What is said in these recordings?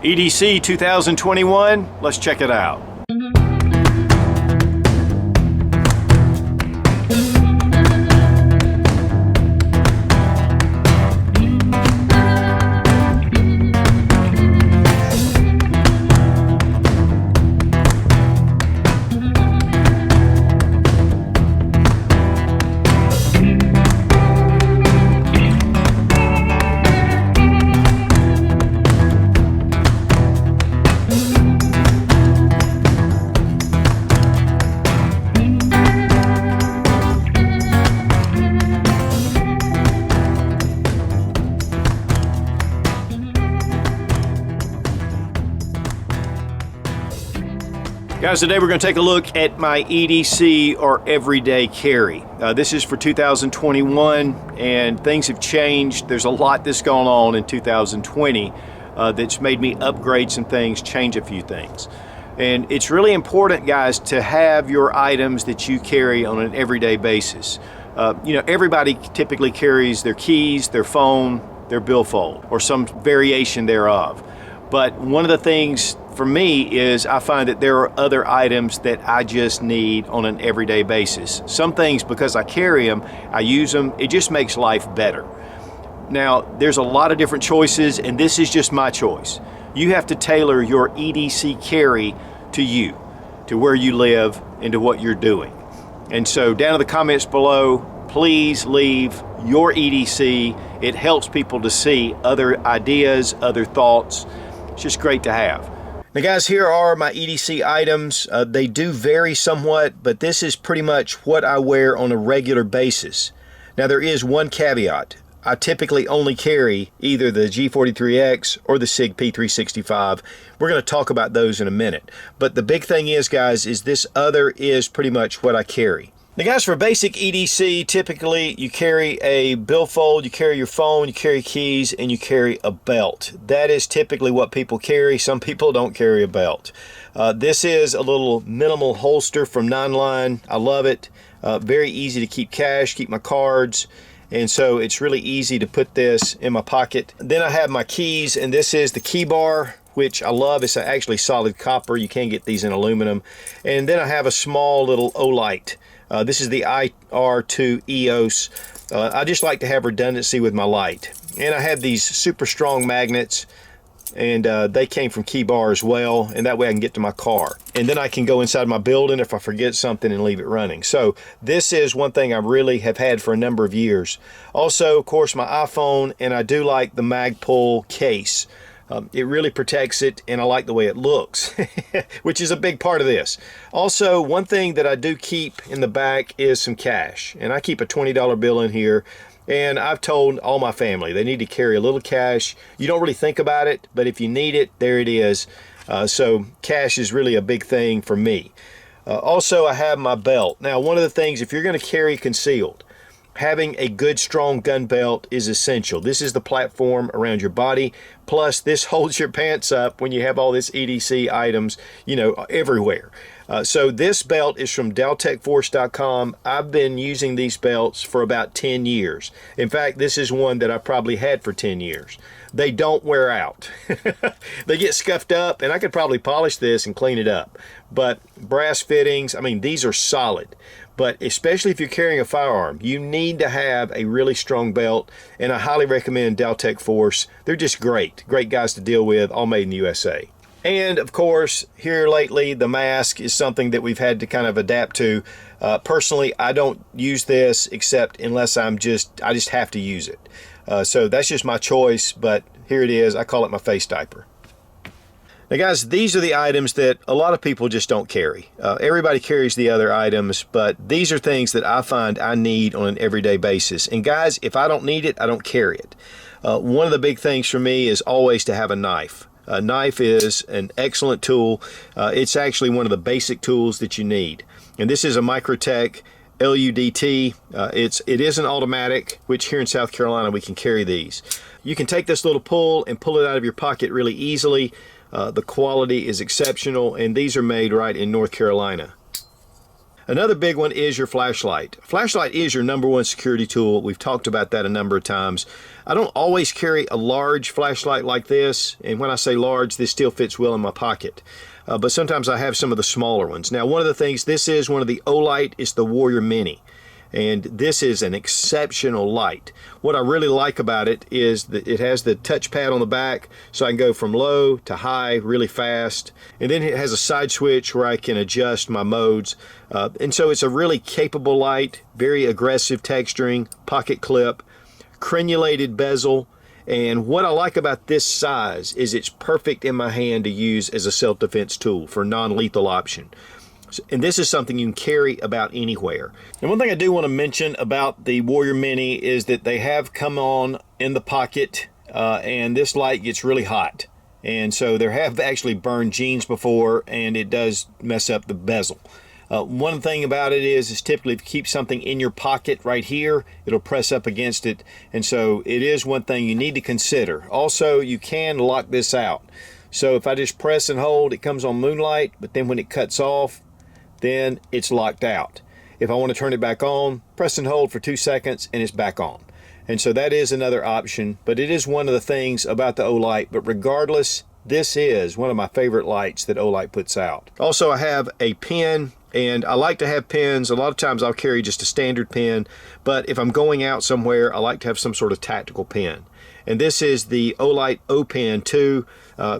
EDC 2021, let's check it out. Guys, today we're going to take a look at my EDC or everyday carry. This is for 2021 and things have changed. There's a lot that's gone on in 2020 that's made me upgrade some things, change a few things. And it's really important, guys, to have your items that you carry on an everyday basis. You know, everybody typically carries their keys, their phone, their billfold, or some variation thereof. But one of the things for me is I find that there are other items that I just need on an everyday basis. Some things, because I carry them, I use them, it just makes life better. Now, there's a lot of different choices, and this is just my choice. You have to tailor your EDC carry to you, to where you live, and to what you're doing. And so down in the comments below, please leave your EDC. It helps people to see other ideas, other thoughts. It's just great to have. Now guys, here are my EDC items. They do vary somewhat, but this is pretty much what I wear on a regular basis. Now there is one caveat. I typically only carry either the G43X or the Sig P365. We're going to talk about those in a minute. But the big thing is, guys, is this other is pretty much what I carry. Now guys, for basic EDC, typically you carry a billfold, you carry your phone, you carry keys, and you carry a belt. That is typically what people carry. Some people don't carry a belt. This is a little minimal holster from NineLine. I love it. Very easy to keep cash, keep my cards, and so it's really easy to put this in my pocket. Then I have my keys, and this is the KeyBar, which I love. It's actually solid copper. You can get these in aluminum. And then I have a small little Olight. This is the IR2 EOS. I just like to have redundancy with my light. And I have these super strong magnets, and they came from KeyBar as well, and that way I can get to my car. And then I can go inside my building if I forget something and leave it running. So this is one thing I really have had for a number of years. Also, of course, my iPhone, and I do like the Magpul case. It really protects it, and I like the way it looks, which is a big part of this. Also, one thing that I do keep in the back is some cash, and I keep a $20 bill in here, and I've told all my family they need to carry a little cash. You don't really think about it, but if you need it, there it is. So cash is really a big thing for me. Also, I have my belt. Now, one of the things, if you're going to carry concealed, having a good strong gun belt is essential. This is the platform around your body, plus this holds your pants up when you have all this EDC items, you know, everywhere. So this belt is from DaltechForce.com. I've been using these belts for about 10 years. In fact, this is one that I probably had for 10 years. They don't wear out. They get scuffed up, and I could probably polish this and clean it up. But brass fittings, I mean, these are solid. But especially if you're carrying a firearm, you need to have a really strong belt, and I highly recommend Daltech Force. They're just great guys to deal with, all made in the USA. And of course, here lately, the mask is something that we've had to kind of adapt to. Personally, I don't use this except unless I just have to use it. So that's just my choice, but here it is. I call it my face diaper. Now guys, these are the items that a lot of people just don't carry. Everybody carries the other items, but these are things that I find I need on an everyday basis. And guys, if I don't need it, I don't carry it. One of the big things for me is always to have a knife. A knife is an excellent tool. It's actually one of the basic tools that you need. And this is a Microtech LUDT. It is an automatic, which here in South Carolina we can carry these. You can take this little pull and pull it out of your pocket really easily. The quality is exceptional, and these are made right in North Carolina. Another big one is your flashlight. Flashlight is your #1 security tool. We've talked about that a number of times. I don't always carry a large flashlight like this, and when I say large, this still fits well in my pocket. But sometimes I have some of the smaller ones. Now, one of the things, this is one of the Olight, it's the Warrior Mini. And this is an exceptional light. What I really like about it is that it has the touchpad on the back, so I can go from low to high really fast. And then it has a side switch where I can adjust my modes. And so it's a really capable light, very aggressive texturing, pocket clip, crenulated bezel. And what I like about this size is it's perfect in my hand to use as a self-defense tool for non-lethal option. And this is something you can carry about anywhere. And one thing I do want to mention about the Warrior Mini is that they have come on in the pocket, and this light gets really hot. And so there have actually burned jeans before, and it does mess up the bezel. One thing about it is typically if you keep something in your pocket right here, it'll press up against it. And so it is one thing you need to consider. Also, you can lock this out. So if I just press and hold, it comes on moonlight, but then when it cuts off, then it's locked out. If I want to turn it back on, press and hold for 2 seconds and it's back on. And so that is another option, but it is one of the things about the Olight. But regardless, this is one of my favorite lights that Olight puts out. Also, I have a pen, and I like to have pens. A lot of times I'll carry just a standard pen, but if I'm going out somewhere, I like to have some sort of tactical pen. And this is the Olight OPen 2.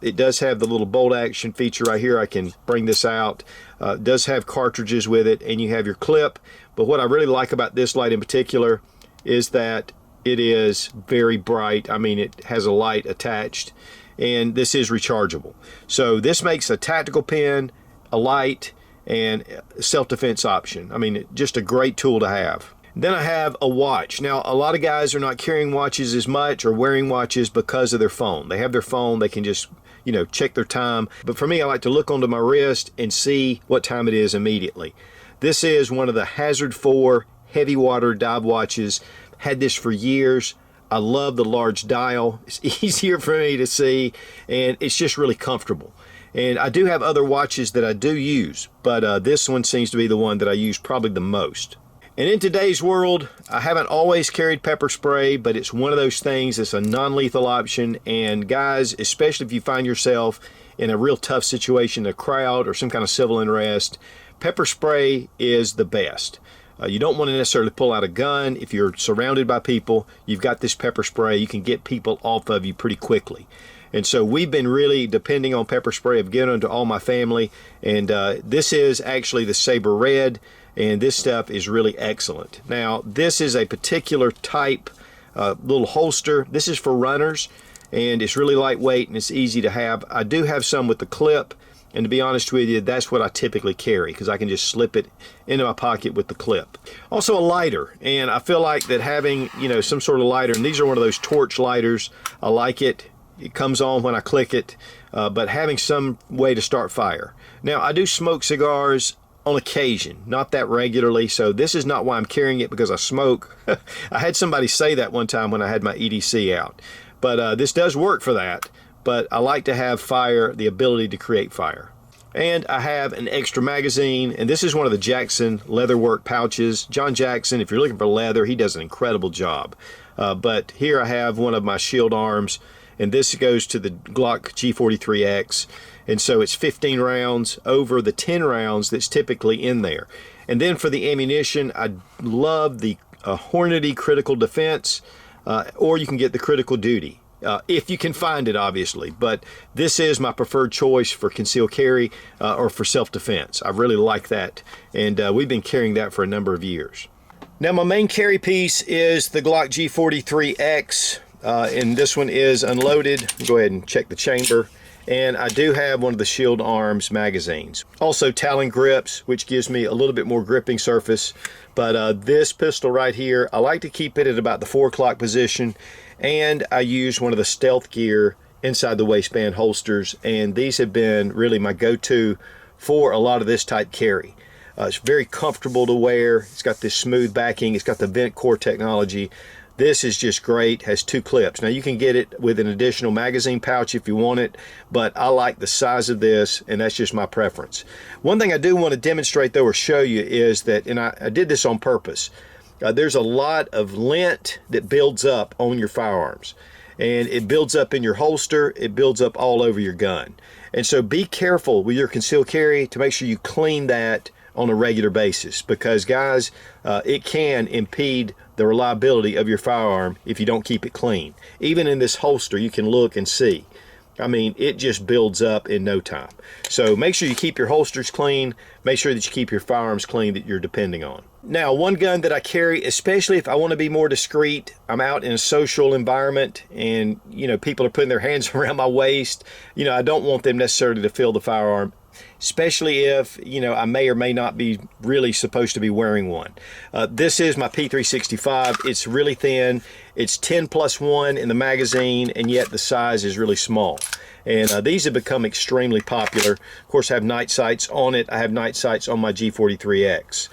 It does have the little bolt action feature right here. I can bring this out. It does have cartridges with it, and you have your clip. But what I really like about this light in particular is that it is very bright. I mean, it has a light attached, and this is rechargeable. So this makes a tactical pen, a light, and a self-defense option. I mean, just a great tool to have. Then I have a watch. Now, a lot of guys are not carrying watches as much or wearing watches because of their phone. They have their phone, they can just, you know, check their time. But for me, I like to look onto my wrist and see what time it is immediately. This is one of the Hazard 4 heavy water dive watches. Had this for years. I love the large dial. It's easier for me to see, and it's just really comfortable. And I do have other watches that I do use, but this one seems to be the one that I use probably the most. And in today's world, I haven't always carried pepper spray, but it's one of those things that's a non-lethal option. And guys, especially if you find yourself in a real tough situation, a crowd or some kind of civil unrest, pepper spray is the best. You don't want to necessarily pull out a gun. If you're surrounded by people, you've got this pepper spray, you can get people off of you pretty quickly. And so we've been really depending on pepper spray. I've given it to all my family, and this is actually the Sabre Red, and this stuff is really excellent. Now, this is a particular type little holster. This is for runners, and it's really lightweight and it's easy to have. I do have some with the clip, and to be honest with you, that's what I typically carry because I can just slip it into my pocket with the clip. Also a lighter, and I feel like that having, you know, some sort of lighter, and these are one of those torch lighters. I like it. It comes on when I click it, but having some way to start fire. Now, I do smoke cigars on occasion, not that regularly, so this is not why I'm carrying it because I smoke. I had somebody say that one time when I had my EDC out, but this does work for that. But I like to have fire, the ability to create fire. And I have an extra magazine, and this is one of the Jackson leatherwork pouches. John Jackson, if you're looking for leather, he does an incredible job. But here I have one of my shield arms, and this goes to the Glock G43X. And so it's 15 rounds over the 10 rounds that's typically in there. And then for the ammunition, I love the Hornady Critical Defense, or you can get the Critical Duty. If you can find it, obviously, but this is my preferred choice for concealed carry or for self-defense. I really like that, and we've been carrying that for a number of years. Now, my main carry piece is the Glock G43X, and this one is unloaded. Go ahead and check the chamber. And I do have one of the Shield Arms magazines. Also Talon grips, which gives me a little bit more gripping surface. But this pistol right here, I like to keep it at about the 4 o'clock position. And I use one of the StealthGear inside the waistband holsters. And these have been really my go-to for a lot of this type carry. It's very comfortable to wear. It's got this smooth backing. It's got the vent core technology. This is just great, has 2 clips. Now you can get it with an additional magazine pouch if you want it, but I like the size of this, and that's just my preference. One thing I do want to demonstrate though, or show you, is that, and I did this on purpose, there's a lot of lint that builds up on your firearms. And it builds up in your holster, it builds up all over your gun. And so be careful with your concealed carry to make sure you clean that on a regular basis, because guys, it can impede the reliability of your firearm if you don't keep it clean. Even in this holster, you can look and see. I mean, it just builds up in no time. So make sure you keep your holsters clean. Make sure that you keep your firearms clean that you're depending on. Now, one gun that I carry, especially if I want to be more discreet, I'm out in a social environment and, you know, people are putting their hands around my waist. You know, I don't want them necessarily to feel the firearm, especially if, you know, I may or may not be really supposed to be wearing one. This is my P365. It's really thin. It's 10+1 in the magazine, and yet the size is really small. And these have become extremely popular. Of course, I have night sights on it. I have night sights on my G43X.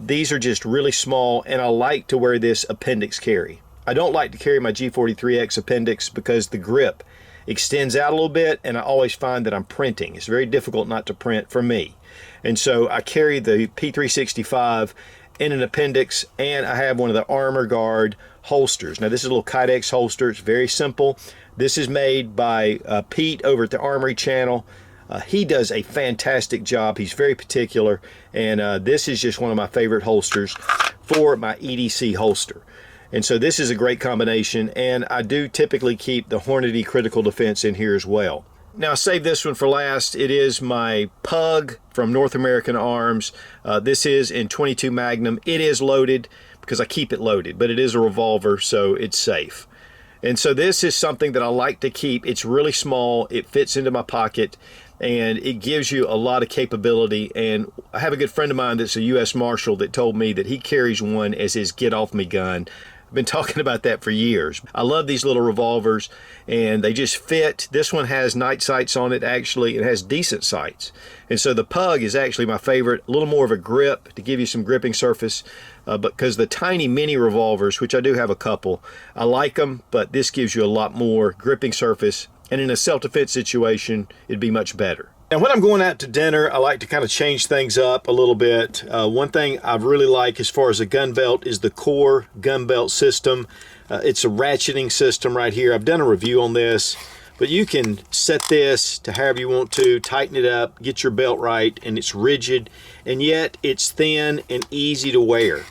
These are just really small, and I like to wear this appendix carry. I don't like to carry my G43X appendix because the grip extends out a little bit, and I always find that I'm printing. It's very difficult not to print for me. And so I carry the P365 in an appendix, and I have one of the Armor Guard holsters. Now this is a little Kydex holster. It's very simple. This is made by Pete over at the Armory channel. He does a fantastic job. He's very particular, and this is just one of my favorite holsters for my EDC holster. And so this is a great combination, and I do typically keep the Hornady Critical Defense in here as well. Now I saved this one for last. It is my Pug from North American Arms. This is in 22 Magnum. It is loaded because I keep it loaded, but it is a revolver, so it's safe. And so this is something that I like to keep. It's really small, it fits into my pocket, and it gives you a lot of capability. And I have a good friend of mine that's a U.S. Marshal that told me that he carries one as his get off me gun. I've been talking about that for years. I love these little revolvers, and they just fit. This one has night sights on it. Actually, it has decent sights. And so the Pug is actually my favorite. A little more of a grip to give you some gripping surface, because the tiny mini revolvers, which I do have a couple, I like them, but this gives you a lot more gripping surface, and in a self-defense situation, it'd be much better. Now, when I'm going out to dinner, I like to kind of change things up a little bit. One thing I really like as far as a gun belt is the Core gun belt system. It's a ratcheting system right here. I've done a review on this, but you can set this to however you want to, tighten it up, get your belt right, and it's rigid, and yet it's thin and easy to wear.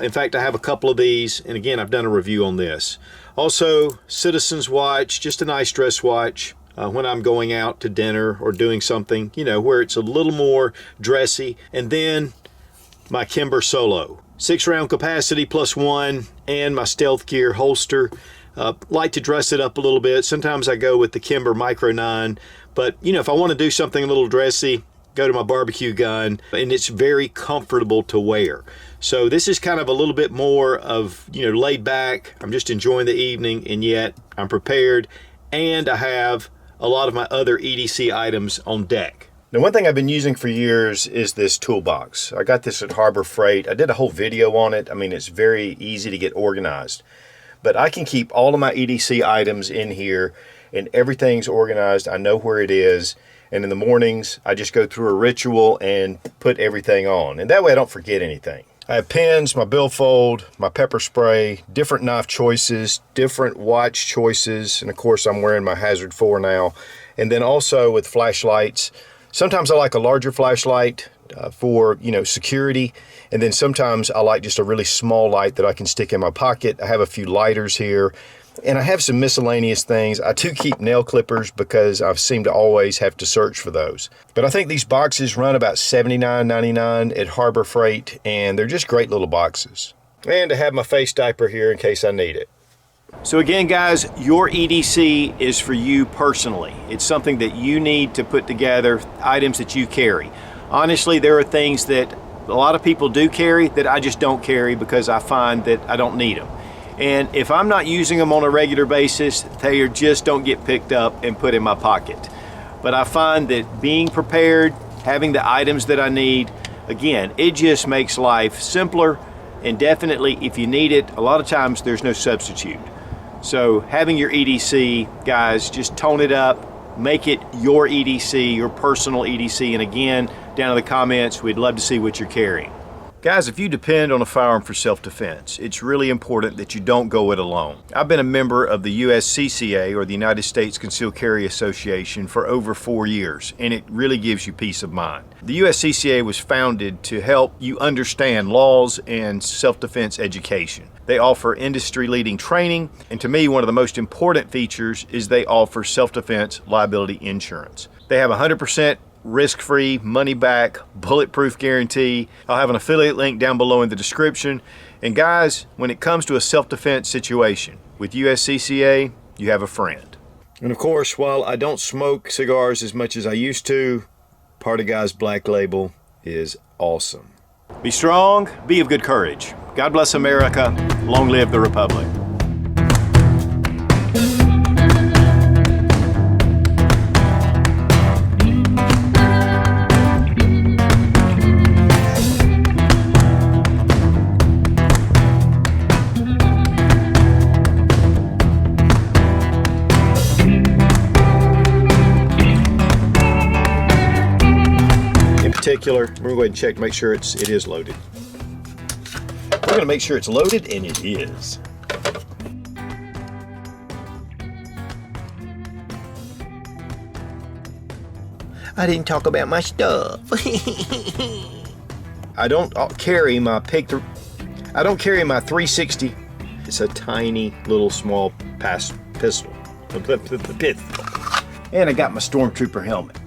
In fact, I have a couple of these, and again, I've done a review on this. Also, Citizen's watch, just a nice dress watch. When I'm going out to dinner or doing something, you know, where it's a little more dressy. And then my Kimber Solo, 6-round capacity +1, and my StealthGear holster. Like to dress it up a little bit. Sometimes I go with the Kimber Micro 9, but you know, if I want to do something a little dressy, go to my barbecue gun, and it's very comfortable to wear. So this is kind of a little bit more of, you know, laid back. I'm just enjoying the evening, and yet I'm prepared, and I have a lot of my other EDC items on deck. Now, one thing I've been using for years is this Toolbox. I got this at Harbor Freight. I did a whole video on it. I mean, it's very easy to get organized. But I can keep all of my EDC items in here, and everything's organized. I know where it is. And in the mornings, I just go through a ritual and put everything on. And that way I don't forget anything. I have pens, my billfold, my pepper spray, different knife choices, different watch choices, and of course I'm wearing my Hazard 4 now. And then also with flashlights. Sometimes I like a larger flashlight for, you know, security, and then sometimes I like just a really small light that I can stick in my pocket. I have a few lighters here, and I have some miscellaneous things. I do keep nail clippers because I seem to always have to search for those. But I think these boxes run about $79.99 at Harbor Freight, and they're just great little boxes. And to have my face diaper here in case I need it. So again, guys, your EDC is for you personally. It's something that you need to put together, items that you carry. Honestly, there are things that a lot of people do carry that I just don't carry because I find that I don't need them. And if I'm not using them on a regular basis, they just don't get picked up and put in my pocket. But I find that being prepared, having the items that I need, again, it just makes life simpler And definitely, if you need it, a lot of times there's no substitute. So having your EDC, guys, just tone it up, make it your EDC, your personal EDC, and again, down in the comments, we'd love to see what you're carrying. Guys, if you depend on a firearm for self-defense, it's really important that you don't go it alone. I've been a member of the USCCA, or the United States Concealed Carry Association, for over 4 years, and it really gives you peace of mind. The USCCA was founded to help you understand laws and self-defense education. They offer industry-leading training, and to me, one of the most important features is they offer self-defense liability insurance. They have 100% risk-free, money-back, bulletproof guarantee. I'll have an affiliate link down below in the description. And guys, when it comes to a self-defense situation with USCCA, you have a friend. And of course, while I don't smoke cigars as much as I used to, Party Guy's Black Label is awesome. Be strong, be of good courage. God bless America. Long live the Republic. Particular, we're going to go ahead and check to make sure it is loaded. We're going to make sure it's loaded, and it is. I didn't talk about my stuff. I don't carry my I don't carry my 360. It's a tiny little small pistol. And I got my Stormtrooper helmet.